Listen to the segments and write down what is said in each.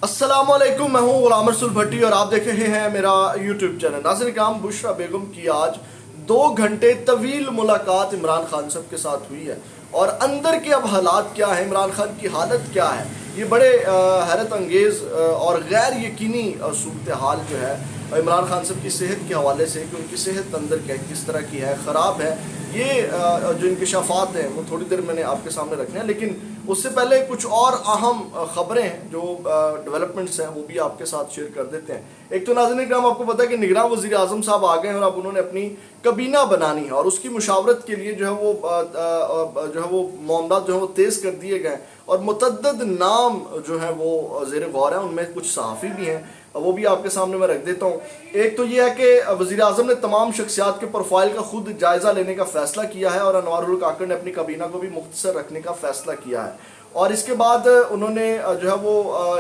अस्सलाम वालेकुम, मैं हूँ गुलाम रसूल भट्टी और आप देख रहे हैं मेरा यूट्यूब चैनल। नाज़रीन किराम, बुशरा बेगम की आज 2 घंटे तवील मुलाकात इमरान खान साहब के साथ हुई है और अंदर के अब हालात क्या है, इमरान खान की हालत क्या है, ये बड़े हैरत अंगेज़ और गैर यकीनी सूरत हाल जो है इमरान खान साहब की सेहत के हवाले से कि उनकी सेहत अंदर किस तरह की है, ख़राब है, ये जो इंकशाफात हैं वो थोड़ी देर मैंने आपके सामने रखने हैं। लेकिन उससे पहले कुछ और अहम ख़बरें हैं जो डेवलपमेंट्स हैं वो भी आपके साथ शेयर कर देते हैं। एक तो नाज़रीन इकराम, आपको पता है कि निगरान वज़ीर आज़म साहब आ गए हैं और अब उन्होंने अपनी कबीना बनानी है और उसकी मुशावरत के लिए जो है वो मामलात जो है वो तेज़ कर दिए गए और मुतअद्दिद नाम जो है वो ज़ेर गौर है। उनमें कुछ सहाफ़ी भी हैं, वो भी आपके सामने मैं रख देता हूँ। एक तो ये है कि वज़ीर आज़म ने तमाम शख्सियात के प्रोफाइल का खुद जायज़ा लेने का फ़ैसला किया है और अनवारुल काकड़ ने अपनी काबीना को भी मुख्तसर रखने का फ़ैसला किया है। और इसके बाद उन्होंने जो है वो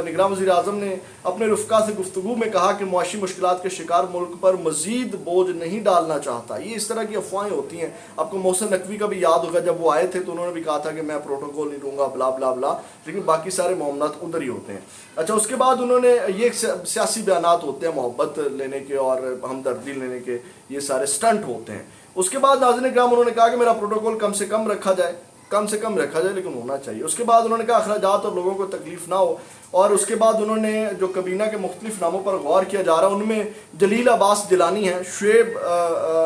निगरान वज़ीर आज़म ने अपने रुफ़का से गुफ्तगू में कहा कि मुआशी मुश्किलात के शिकार मुल्क पर मज़ीद बोझ नहीं डालना चाहता। ये इस तरह की अफवाहें होती हैं। आपको मोहसिन नकवी का भी याद होगा, जब वो आए थे तो उन्होंने भी कहा था कि मैं प्रोटोकॉल नहीं दूंगा, ब्ला ब्ला ब्ला, लेकिन बाकी सारे मामलात उधर ही होते हैं। अच्छा, उसके बाद उन्होंने ये सियासी बयानात होते हैं मोहब्बत लेने के और हमदर्दी लेने के, ये सारे स्टंट होते हैं। उसके बाद नाज़रीन किराम उन्होंने कहा कि मेरा प्रोटोकॉल कम से कम रखा जाए, लेकिन होना चाहिए। उसके बाद उन्होंने कहा अखराजात और लोगों को तकलीफ ना हो। और उसके बाद उन्होंने जो कबीना के मुख्तलिफ नामों पर गौर किया जा रहा है उनमें जलील अब्बास जिलानी हैं, शुएब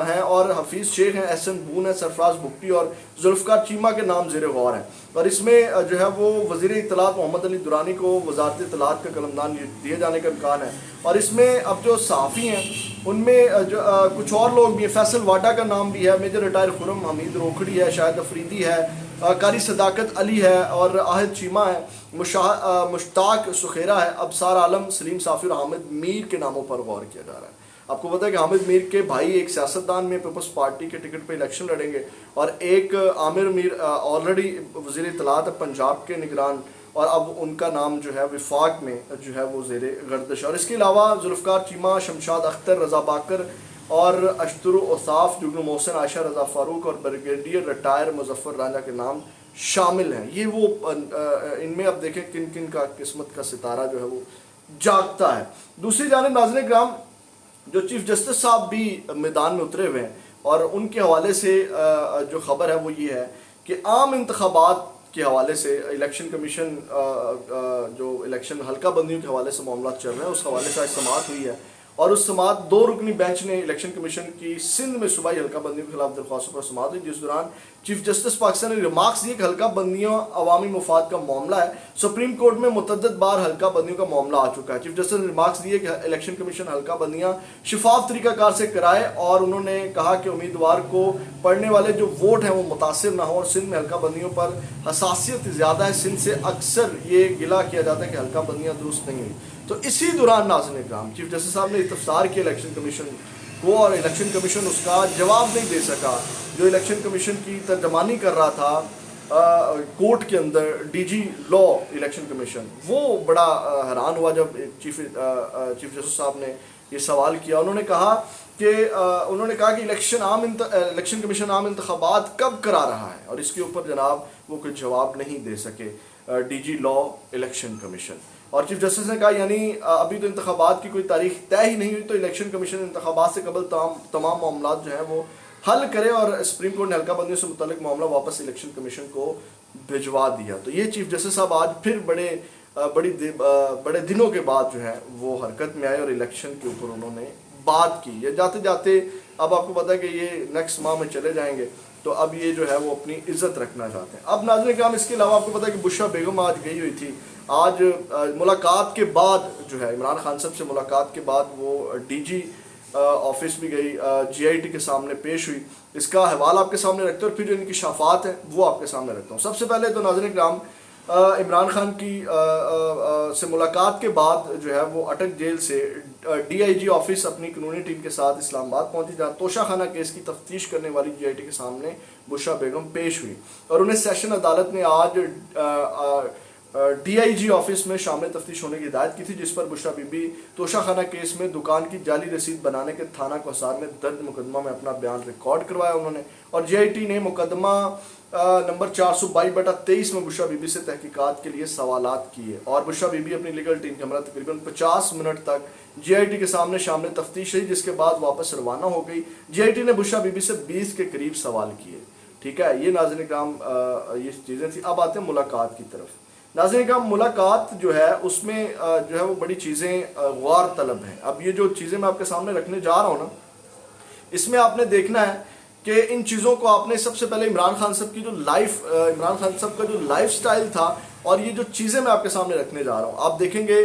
हैं और हफीज़ शेख हैं, एहसन बून है, सरफराज भुट्टी और जुल्फ़कार चीमा के नाम ज़ेर गौर हैं। और इसमें जो है वो वज़ीर इत्तलात मोहम्मद अली दुरानी को वज़ारत इत्तलात का कलमदान दिए जाने का इम्कान है। और इसमें अब जो सहाफ़ी हैं उनमें जो कुछ और लोग भी हैं, फैसल वाडा का नाम भी है, मेजर रिटायर खुरम हमीद रोखड़ी है, शाहिद अफरीदी है, कारी सदाकत अली है और आहद चीमा है, मुश्ताक सुखेरा है, अबसार आलम, सलीम साफ़ी और हामिद मीर के नामों पर गौर किया जा रहा है। आपको पता है कि हामिद मीर के भाई एक सियासतदान में पीपल्स पार्टी के टिकट पे इलेक्शन लड़ेंगे और एक आमिर मीर ऑलरेडी वज़ीर इत्तलात पंजाब के निगरान, और अब उनका नाम जो है विफाक में जो है वो ज़ेर गर्दिश। और इसके अलावा जुल्फ़कार चीमा, शमशाद अख्तर, रज़ा बाकर और अशतुर औसाफ, जुगनू मोहसिन, आयशा रज़ा फ़ारूक और ब्रिगेडियर रिटायर मुज़फ़्फ़र रांझा के नाम शामिल हैं। ये वो इनमें अब देखें किन किन का किस्मत का सितारा जो है वो जागता है। दूसरी जानिब नाज़रीन किराम, जो चीफ़ जस्टिस साहब भी मैदान में उतरे हुए हैं और उनके हवाले से जो ख़बर है वो ये है कि आम इंतखाबात के हवाले से इलेक्शन कमीशन जो इलेक्शन हल्का बंदियों के हवाले से मामला चल रहे हैं उस हवाले से आज समाअत हुई है और उस समाअत 2 रुकनी बेंच ने इलेक्शन कमीशन की सिंध में सूबाई हल्का बंदियों के खिलाफ दरख्वास्तों पर समाअत हुई, जिस दौरान चीफ जस्टिस पाकिस्तान ने रिमार्क्स दिए कि हल्का बंदियों अवामी मुफाद का मामला है। सुप्रीम कोर्ट में मुतअद्दिद बार हल्का बंदियों का मामला आ चुका है। चीफ जस्टिस ने रिमार्क्स दिए कि इलेक्शन कमीशन हल्का बंदियां शिफाफ तरीकाकार से कराए और उन्होंने कहा कि उम्मीदवार को पढ़ने वाले जो वोट हैं वो मुतासिर ना हो और सिंध में हल्का बंदियों पर हसासियत ज़्यादा है। सिंध से अक्सर ये गिला किया जाता है कि हल्का बंदियाँ दुरुस्त नहीं हुई। तो इसी दौरान नाज़रीन इकराम चीफ जस्टिस साहब ने इस्तफसार किया इलेक्शन कमीशन को और इलेक्शन कमीशन उसका जवाब नहीं दे सका। जो इलेक्शन कमीशन की तर्जमानी कर रहा था कोर्ट के अंदर डीजी लॉ इलेक्शन कमीशन, वो बड़ा हैरान हुआ जब चीफ जस्टिस साहब ने ये सवाल किया। उन्होंने कहा कि इलेक्शन कमीशन आम इंतखाबात कब करा रहा है और इसके ऊपर जनाब वो कोई जवाब नहीं दे सके डीजी लॉ इलेक्शन कमीशन। और चीफ जस्टिस ने कहा यानी अभी तो इंतखाबात की कोई तारीख तय ही नहीं हुई तो इलेक्शन कमीशन इंतखाबात से कबल तमाम मामलात जो हैं वो हल करे और सुप्रीम कोर्ट ने हल्का बंदियों से मुतल्लिक मामला वापस इलेक्शन कमीशन को भिजवा दिया। तो ये चीफ जस्टिस साहब आज फिर बड़े दिनों के बाद जो है वो हरकत में आए और इलेक्शन के ऊपर उन्होंने बात की। ये जाते जाते अब आपको पता है कि ये नेक्स्ट माह में चले जाएंगे तो अब ये जो है वो अपनी इज्जत रखना चाहते हैं। अब नाज़रीन किराम, इसके अलावा आपको पता है कि बुशरा बेगम आज गई हुई थी। आज मुलाकात के बाद जो है इमरान खान साहब से मुलाकात के बाद वो डीजी ऑफिस भी गई, जीआईटी के सामने पेश हुई। इसका हवाला आपके सामने रखते हैं और फिर जो इनकी शाफात है वो आपके सामने रखता हूँ। सबसे पहले तो नाज़रीन किराम, इमरान खान की से मुलाकात के बाद जो है वो अटक जेल से डीआईजी ऑफिस अपनी कानूनी टीम के साथ इस्लामाबाद पहुंची, जहाँ तोशा खाना केस की तफ्तीश करने वाली जीआईटी के सामने बुशरा बेगम पेश हुई और उन्हें सेशन अदालत ने आज DIG آفس میں شامل تفتیش ہونے کی ہدایت کی تھی، جس پر بشریٰ بی بی توشہ خانہ کیس میں دکان کی جعلی رسید بنانے کے تھانہ کوہسار میں درج مقدمہ میں اپنا بیان ریکارڈ کروایا انہوں نے، اور GIT نے مقدمہ نمبر 422/23 میں بشریٰ بی بی سے تحقیقات کے لیے سوالات کیے، اور بشریٰ بی بی اپنی لیگل ٹیم کے ہمراہ تقریباً 50 منٹ تک GIT کے سامنے شامل تفتیش رہی، جس کے بعد واپس روانہ ہو گئی۔ GIT نے بشریٰ بی بی سے 20 کے قریب سوال کیے۔ ٹھیک ہے، یہ ناظرین کرام یہ چیزیں تھیں۔ اب آتے ہیں ملاقات کی طرف۔ ناظرین کرام، ملاقات جو ہے اس میں جو ہے وہ بڑی چیزیں غور طلب ہیں۔ اب یہ جو چیزیں میں آپ کے سامنے رکھنے جا رہا ہوں نا، اس میں آپ نے دیکھنا ہے کہ ان چیزوں کو آپ نے سب سے پہلے عمران خان صاحب کی جو عمران خان صاحب کا جو لائف سٹائل تھا، اور یہ جو چیزیں میں آپ کے سامنے رکھنے جا رہا ہوں، آپ دیکھیں گے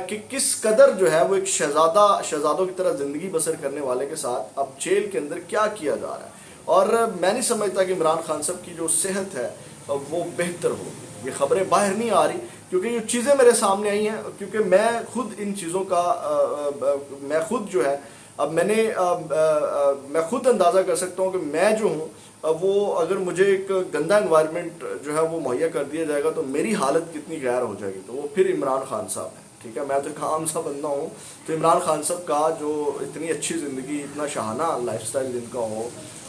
کہ کس قدر جو ہے وہ ایک شہزادوں کی طرح زندگی بسر کرنے والے کے ساتھ اب جیل کے اندر کیا کیا جا رہا ہے۔ اور میں نہیں سمجھتا کہ عمران خان صاحب کی جو صحت ہے وہ بہتر ہوگی۔ یہ خبریں باہر نہیں آ رہی کیونکہ یہ چیزیں میرے سامنے آئی ہیں، کیونکہ میں خود ان چیزوں کا میں خود جو ہے اب میں خود اندازہ کر سکتا ہوں کہ میں جو ہوں وہ اگر مجھے ایک گندا انوائرمنٹ جو ہے وہ مہیا کر دیا جائے گا تو میری حالت کتنی غیر ہو جائے گی، تو وہ پھر عمران خان صاحب ہے۔ ٹھیک ہے، میں تو ایک عام سا بندہ ہوں، تو عمران خان صاحب کا جو اتنی اچھی زندگی، اتنا شاہانہ لائف سٹائل جن کا ہو،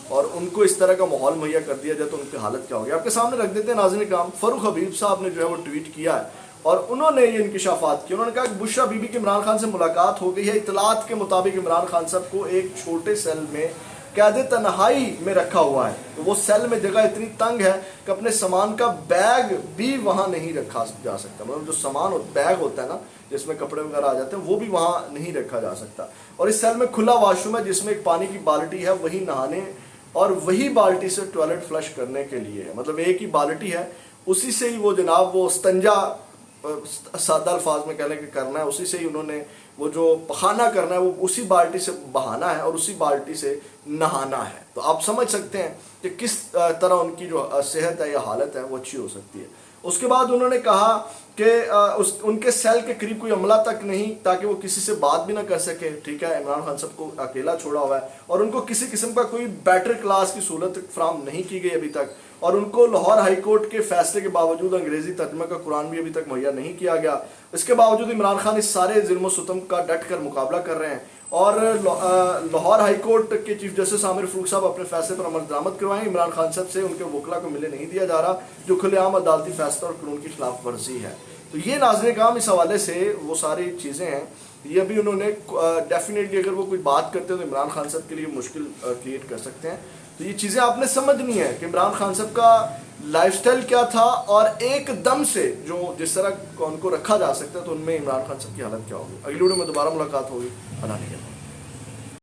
اور ان کو اس طرح کا ماحول مہیا کر دیا جائے تو ان کی حالت کیا ہوگی۔ آپ کے سامنے رکھ دیتے ہیں ناظرین کرام، فاروق حبیب صاحب نے جو ہے وہ ٹویٹ کیا ہے، اور انہوں نے یہ انکشافات کیے۔ انہوں نے کہا کہ بشریٰ بی بی کی عمران خان سے ملاقات ہو گئی ہے۔ اطلاعات کے مطابق عمران خان صاحب کو ایک چھوٹے سیل میں قید تنہائی میں رکھا ہوا ہے، تو وہ سیل میں جگہ اتنی تنگ ہے کہ اپنے سامان کا بیگ بھی وہاں نہیں رکھا جا سکتا، مطلب جو سامان بیگ ہوتا ہے نا جس میں کپڑے وغیرہ آ جاتے ہیں، وہ بھی وہاں نہیں رکھا جا سکتا۔ اور اس سیل میں کھلا واش روم ہے جس میں ایک پانی کی بالٹی ہے، وہی نہانے اور وہی بالٹی سے ٹوائلٹ فلش کرنے کے لیے ہے، مطلب ایک ہی بالٹی ہے، اسی سے ہی وہ جناب وہ استنجا سادہ الفاظ میں کہنے کہ کرنا ہے، اسی سے ہی انہوں نے وہ جو پخانہ کرنا ہے وہ اسی بالٹی سے بہانا ہے اور اسی بالٹی سے نہانا ہے۔ تو آپ سمجھ سکتے ہیں کہ کس طرح ان کی جو صحت ہے یا حالت ہے وہ اچھی ہو سکتی ہے۔ اس کے بعد انہوں نے کہا کہ ان کے سیل کے قریب کوئی عملہ تک نہیں تاکہ وہ کسی سے بات بھی نہ کر سکے۔ ٹھیک ہے، عمران خان صاحب کو اکیلا چھوڑا ہوا ہے، اور ان کو کسی قسم کا کوئی بیٹر کلاس کی سہولت فراہم نہیں کی گئی ابھی تک، اور ان کو لاہور ہائی کورٹ کے فیصلے کے باوجود انگریزی ترجمہ کا قرآن بھی ابھی تک مہیا نہیں کیا گیا۔ اس کے باوجود عمران خان اس سارے ظلم و ستم کا ڈٹ کر مقابلہ کر رہے ہیں، اور لاہور ہائی کورٹ کے چیف جسٹس عامر فاروق صاحب اپنے فیصلے پر عمل درآمد کروائیں۔ عمران خان صاحب سے ان کے وکلا کو ملنے نہیں دیا جا رہا، جو کھلے عام عدالتی فیصلہ اور قانون کی خلاف ورزی ہے۔ تو یہ ناظرین کرام اس حوالے سے وہ ساری چیزیں ہیں، یہ بھی انہوں نے ڈیفینیٹلی اگر وہ کوئی بات کرتے ہیں تو عمران خان صاحب کے لیے مشکل کریٹ کر سکتے ہیں۔ تو یہ چیزیں آپ نے سمجھنی ہے کہ عمران خان صاحب کا لائف سٹائل کیا تھا، اور ایک دم سے جو جس طرح ان کو رکھا جا سکتا ہے تو ان میں عمران خان صاحب کی حالت کیا ہوگی۔ اگلی ویڈیو میں دوبارہ ملاقات ہوگی۔ اللہ نے